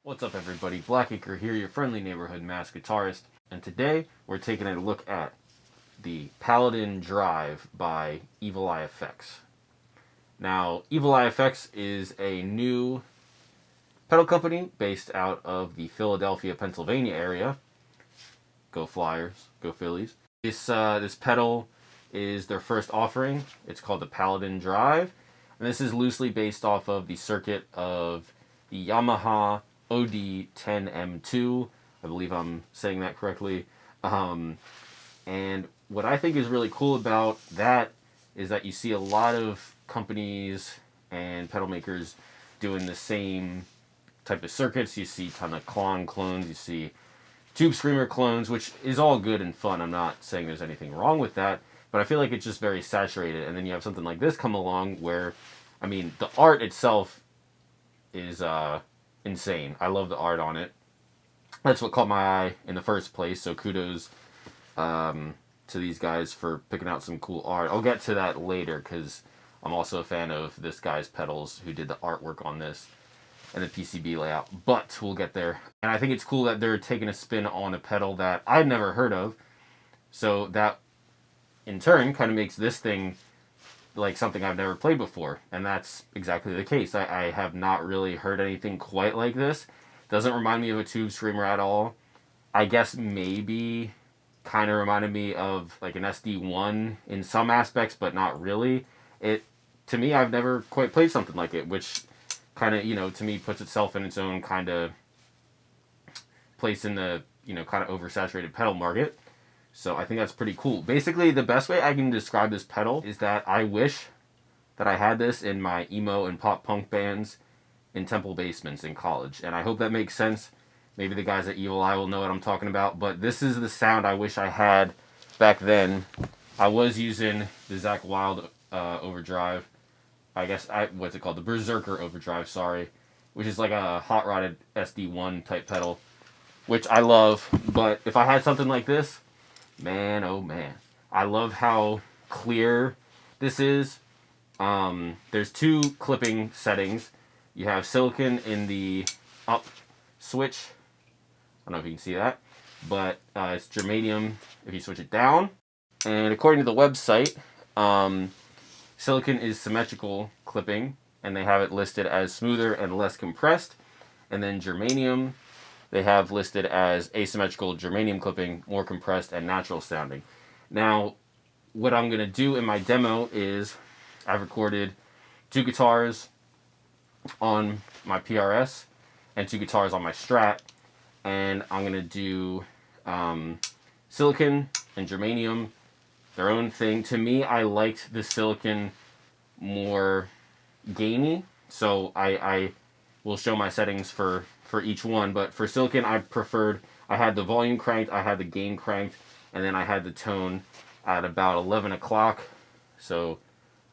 What's up everybody, Blackacre here, your friendly neighborhood mass guitarist, and today we're taking a look at the Paladin Drive by Evil Eye Effects. Now, Evil Eye Effects is a new pedal company based out of the Philadelphia, Pennsylvania area. Go Flyers, go Phillies. This pedal is their first offering. It's called the Paladin Drive, and this is loosely based off of the circuit of the Yamaha OD10M2. I believe I'm saying that correctly. And what I think is really cool about that is that you see a lot of companies and pedal makers doing the same type of circuits. You see a ton of clones, you see Tube Screamer clones, which is all good and fun. I'm not saying there's anything wrong with that, but I feel like it's just very saturated. And then you have something like this come along where, I mean, the art itself is insane. I love the art on it. That's what caught my eye in the first place, so kudos to these guys for picking out some cool art. I'll get to that later because I'm also a fan of this guy's pedals who did the artwork on this and the PCB layout, but we'll get there. And I think it's cool that they're taking a spin on a pedal that I've never heard of, so that in turn kind of makes this thing like something I've never played before, and that's exactly the case. I have not really heard anything quite like this. Doesn't remind me of a Tube Screamer at all. I guess maybe kind of reminded me of like an SD1 in some aspects, but not really. To me, I've never quite played something like it, which kind of, to me puts itself in its own kind of place in the, kind of oversaturated pedal market. So I think that's pretty cool. Basically, the best way I can describe this pedal is that I wish that I had this in my emo and pop punk bands in temple basements in college. And I hope that makes sense. Maybe the guys at Evil Eye will know what I'm talking about. But this is the sound I wish I had back then. I was using the Zakk Wylde Overdrive. I guess, what's it called? The Berserker Overdrive, sorry. Which is like a hot-rodded SD1 type pedal, which I love. But if I had something like this, man, oh man. I love how clear this is. There's two clipping settings. You have silicon in the up switch. I don't know if you can see that. But it's germanium if you switch it down. And according to the website, silicon is symmetrical clipping. And they have it listed as smoother and less compressed. And then germanium, they have listed as asymmetrical germanium clipping, more compressed and natural sounding. Now, what I'm going to do in my demo is I've recorded two guitars on my PRS and two guitars on my Strat, and I'm going to do silicon and germanium, their own thing. To me, I liked the silicon more gainy, so I will show my settings for each one, but for silicon I had the volume cranked, I had the gain cranked, and then I had the tone at about 11 o'clock, so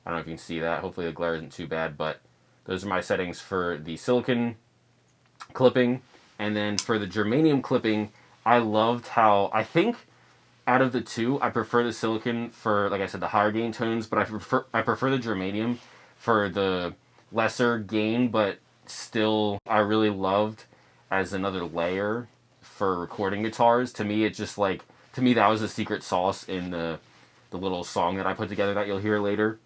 I don't know if you can see that. Hopefully the glare isn't too bad, but those are my settings for the silicon clipping. And then for the germanium clipping, I loved how, I think out of the two, I prefer the silicon for, like I said, the higher gain tones, but I prefer the germanium for the lesser gain, but still I really loved as another layer for recording guitars. To me, that was the secret sauce in the little song that I put together that you'll hear later.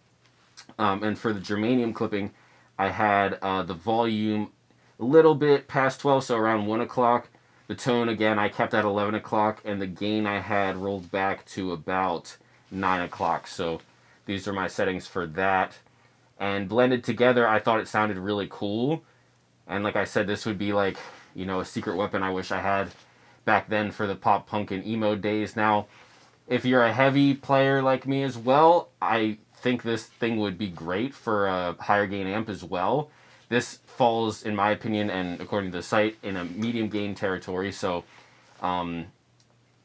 And for the germanium clipping, I had the volume a little bit past 12, so around 1 o'clock. The tone, again, I kept at 11 o'clock, and the gain I had rolled back to about 9 o'clock. So these are my settings for that. And blended together, I thought it sounded really cool. And like I said, this would be like, a secret weapon I wish I had back then for the pop punk and emo days. Now, if you're a heavy player like me as well, I think this thing would be great for a higher gain amp as well. This falls, in my opinion, and according to the site, in a medium gain territory. So out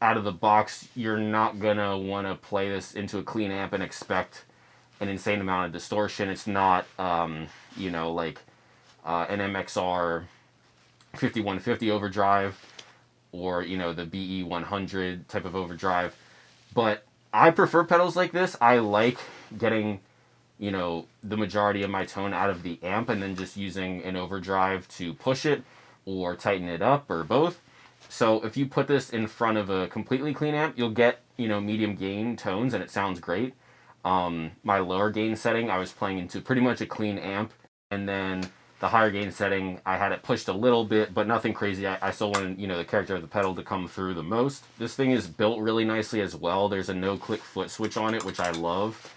of the box, you're not going to want to play this into a clean amp and expect an insane amount of distortion. It's not, like an MXR 5150 overdrive or, the BE 100 type of overdrive. But I prefer pedals like this. I like getting, the majority of my tone out of the amp and then just using an overdrive to push it. or tighten it up, or both. So if you put this in front of a completely clean amp, you'll get, medium gain tones, and it sounds great. My lower gain setting, I was playing into pretty much a clean amp, and then the higher gain setting, I had it pushed a little bit, but nothing crazy. I still wanted, the character of the pedal to come through the most. This thing is built really nicely as well. There's a no-click foot switch on it, which I love.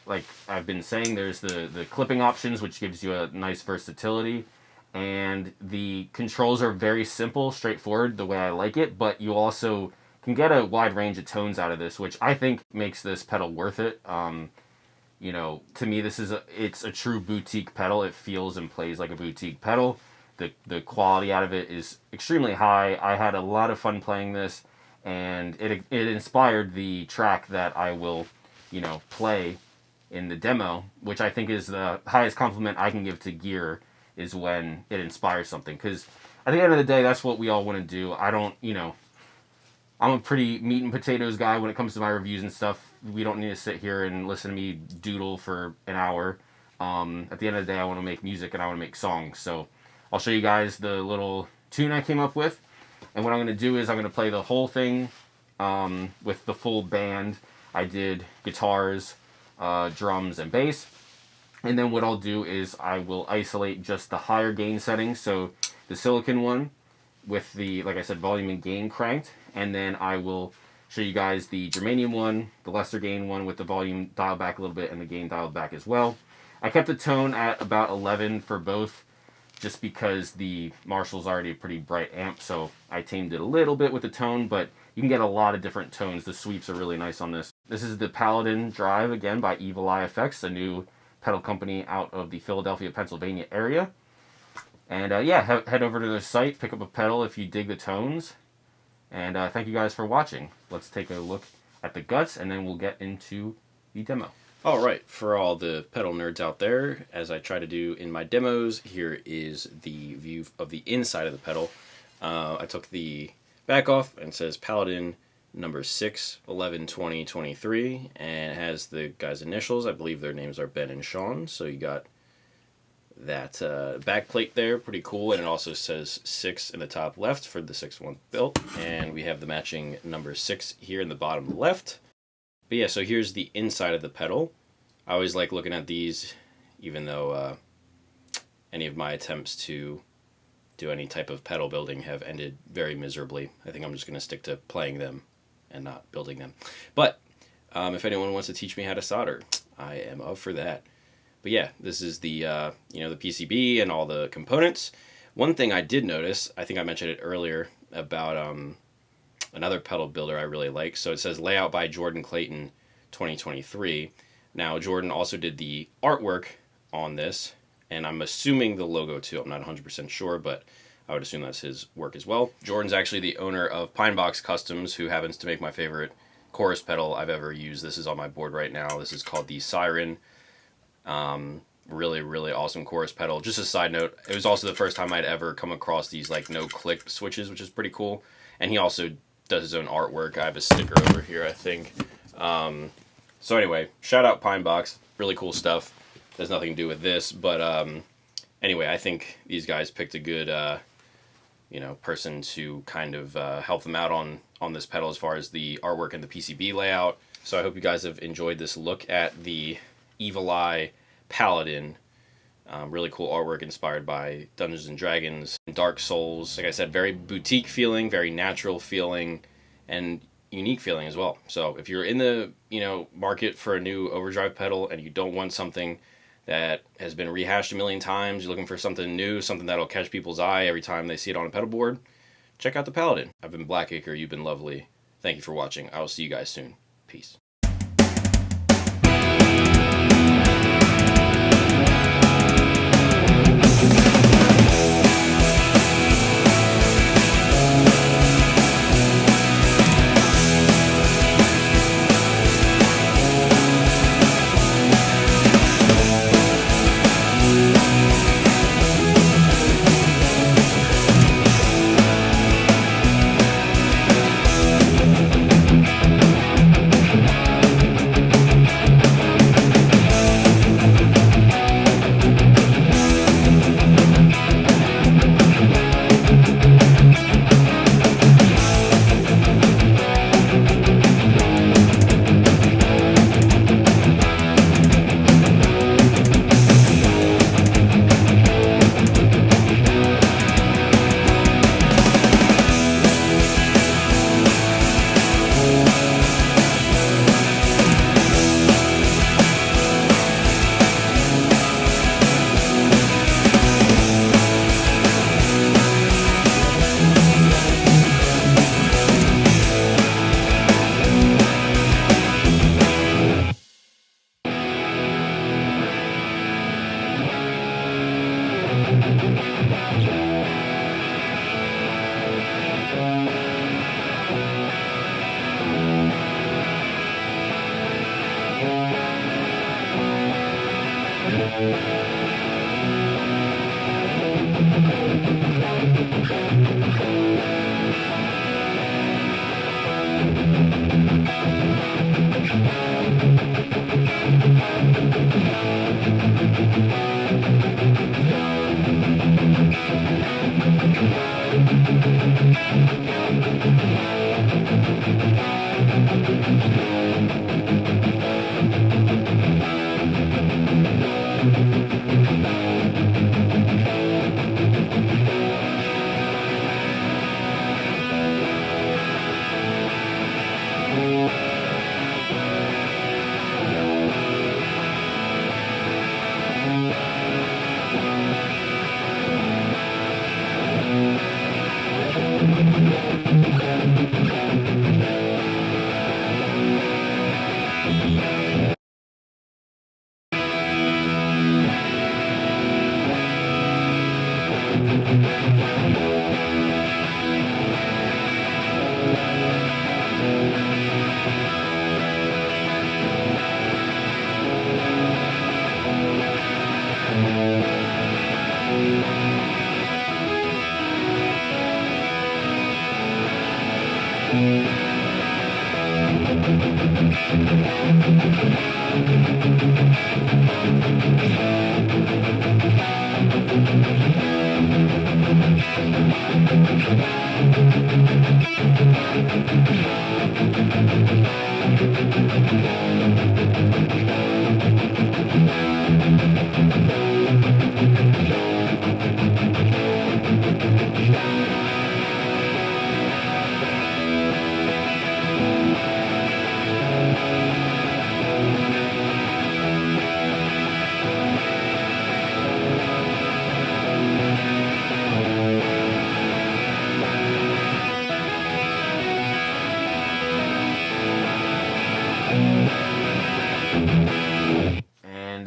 Like I've been saying, there's the clipping options, which gives you a nice versatility. And the controls are very simple, straightforward, the way I like it, but you also can get a wide range of tones out of this, which I think makes this pedal worth it. To me, it's a true boutique pedal. It feels and plays like a boutique pedal. The quality out of it is extremely high. I had a lot of fun playing this, and it inspired the track that I will, play in the demo, which I think is the highest compliment I can give to gear, is when it inspires something. Because at the end of the day, that's what we all want to do. I don't, I'm a pretty meat and potatoes guy when it comes to my reviews and stuff. We don't need to sit here and listen to me doodle for an hour. At the end of the day, I want to make music and I want to make songs. So I'll show you guys the little tune I came up with. And what I'm going to do is I'm going to play the whole thing with the full band. I did guitars, drums, and bass. And then what I'll do is I will isolate just the higher gain settings. So the silicon one with the, like I said, volume and gain cranked. And then I will show you guys the germanium one, the lesser gain one with the volume dialed back a little bit and the gain dialed back as well. I kept the tone at about 11 for both, just because the Marshall's already a pretty bright amp, so I tamed it a little bit with the tone, but you can get a lot of different tones. The sweeps are really nice on this. This is the Paladin Drive, again, by Evil Eye Effects, a new pedal company out of the Philadelphia, Pennsylvania area. And head over to their site, pick up a pedal if you dig the tones. And thank you guys for watching. Let's take a look at the guts, and then we'll get into the demo. All right, for all the pedal nerds out there, as I try to do in my demos, here is the view of the inside of the pedal. I took the back off, and it says Paladin number 6, 11, 20, 23, and it has the guys' initials. I believe their names are Ben and Sean, so you got that back plate there, pretty cool, and it also says 6 in the top left for the 6-1 built, and we have the matching number 6 here in the bottom left. But yeah, so here's the inside of the pedal. I always like looking at these, even though any of my attempts to do any type of pedal building have ended very miserably. I think I'm just going to stick to playing them and not building them. But if anyone wants to teach me how to solder, I am up for that. But yeah, this is the the PCB and all the components. One thing I did notice, I think I mentioned it earlier, about another pedal builder I really like. So it says layout by Jordan Clayton 2023. Now Jordan also did the artwork on this, and I'm assuming the logo too. I'm not 100% sure, but I would assume that's his work as well. Jordan's actually the owner of Pinebox Customs, who happens to make my favorite chorus pedal I've ever used. This is on my board right now. This is called the Siren. Really, really awesome chorus pedal. Just a side note, it was also the first time I'd ever come across these like no-click switches, which is pretty cool. And he also does his own artwork. I have a sticker over here, I think. So anyway, shout out Pinebox. Really cool stuff. Has nothing to do with this, but anyway, I think these guys picked a good person to kind of help them out on this pedal as far as the artwork and the PCB layout. So I hope you guys have enjoyed this look at the Evil Eye Paladin. Really cool artwork inspired by Dungeons and Dragons and Dark Souls. Like I said, very boutique feeling, very natural feeling, and unique feeling as well. So if you're in the market for a new overdrive pedal and you don't want something that has been rehashed a million times, you're looking for something new, something that'll catch people's eye every time they see it on a pedal board, check out the Paladin. I've been Blackacre, you've been lovely. Thank you for watching. I will see you guys soon. Peace.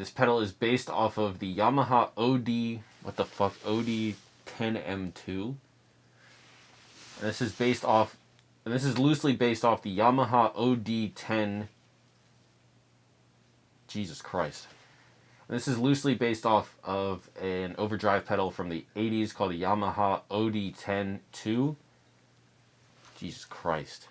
This pedal is based off of the Yamaha OD10M2. And this is loosely based off the Yamaha OD10. Jesus Christ. And this is loosely based off of an overdrive pedal from the 80s called the Yamaha OD10-2. Jesus Christ.